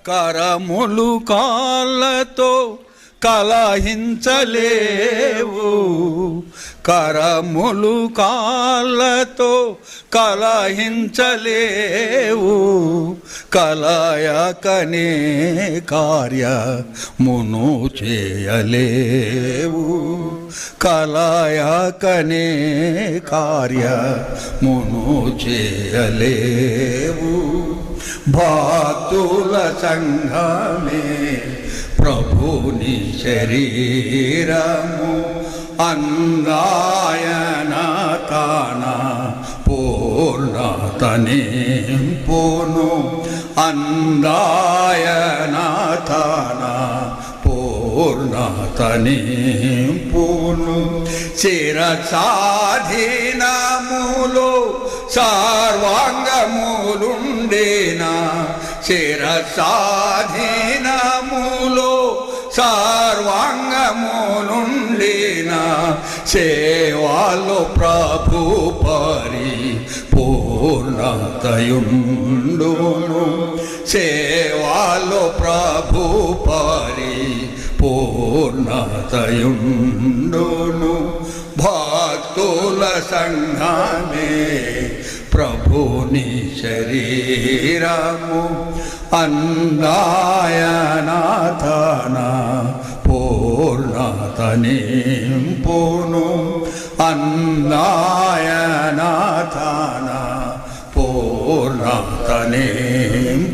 కరములు కాళ్ళతో కలహించలేవు, కరములు కాళ్ళతో కలహించలేవు, కలయకనే కార్యమును చేయలేవు, కలయకనే కార్యమును చేయలేవు. భక్తుల సంఘమే ప్రభుని శరీరము, అంగాయన తాన పూర్ణతని పోను, అంగాయన తాన పూర్ణతని పోను. శిరసాధీనములో సర్వాంగములుండేనా, శిరసాధీనములో సర్వాంగములుండేనా, సేవలో ప్రభు పరిపూర్ణతయుండును, సేవలో ప్రభు పరిపూర్ణతయుండును. భక్తుల సంఘమే ప్రభుని శరీరము, అంగాయనాథన పూర్ణతని పోను, అంగాయనాథన పూర్ణతని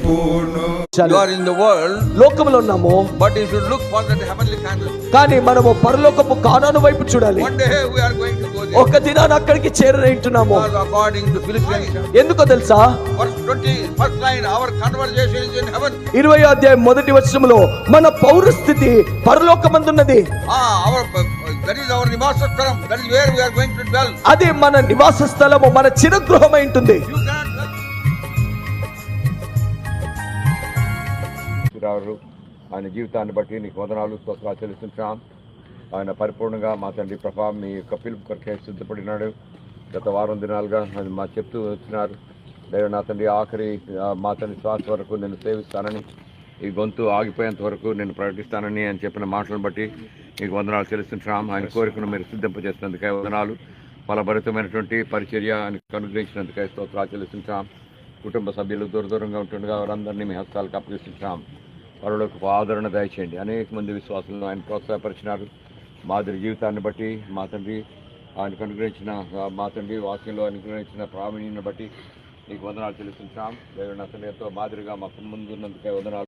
పోను. You are in the world, లోకంలో ఉన్నాము, but you should look for that heavenly candle. కానీ మనము పరలోకపు కానాను వైపు చూడాలి. One day we are going to go there. ఒక దినాన అక్కడికి చేరుకుంటున్నాము. According to Philippians, ఎందుకో తెలుసా? verse 20, first line, our conversation is in heaven. 20వ అధ్యాయం మొదటి వచనంలో మన పౌరస్థితి పరలోకమందున్నది. That is our nivasa sthalam. That is where we are going to dwell. అది మన నివాస స్థలము, మన చిరగృహమై ఉంటుంది. You cannot dwell. ఆయన జీవితాన్ని బట్టి నీకు వందనాలు స్తోత్రాలు చెల్లిస్తున్నాం. ఆయన పరిపూర్ణంగా మా తండ్రి ప్రభా మీ యొక్క పిలుపు కొరకే సిద్ధపడినాడు. గత వారం దినాలుగా ఆయన మా చెప్తూ వచ్చినారు. లేదా నా తండ్రి ఆఖరి మా తండ్రి శ్వాస వరకు నేను సేవిస్తానని, ఈ గొంతు ఆగిపోయేంత వరకు నేను ప్రకటిస్తానని ఆయన చెప్పిన మాటలను బట్టి మీకు వందనాలు చెల్లిస్తున్నాం. ఆయన కోరికను మీరు సిద్ధింపజేసినందుకే వందనాలు. ఫలభరితమైనటువంటి పరిచర్య ఆయనకు అనుగ్రహించినందుకే స్తోత్రాలు చెల్లిస్తున్నాం. కుటుంబ సభ్యులు దూరంగా ఉంటుండగా వారందరినీ మీ హస్తాలకు అప్పగిస్తున్నాం. వారిలోకి ఆదరణ దయచేయండి. అనేక మంది విశ్వాసులను ఆయన ప్రోత్సాహపరిచినారు. మాదిరి జీవితాన్ని బట్టి మా తండ్రి ఆయనకు అనుగ్రహించిన మా తండ్రి వాక్యంలో అనుగ్రహించిన ప్రావీణ్యాన్ని బట్టి నీకు వందనాలు చెల్లిస్తున్నాం. దేవుని అతనితో మాదిరిగా మాకు ముందున్నందుకే వందనాలు.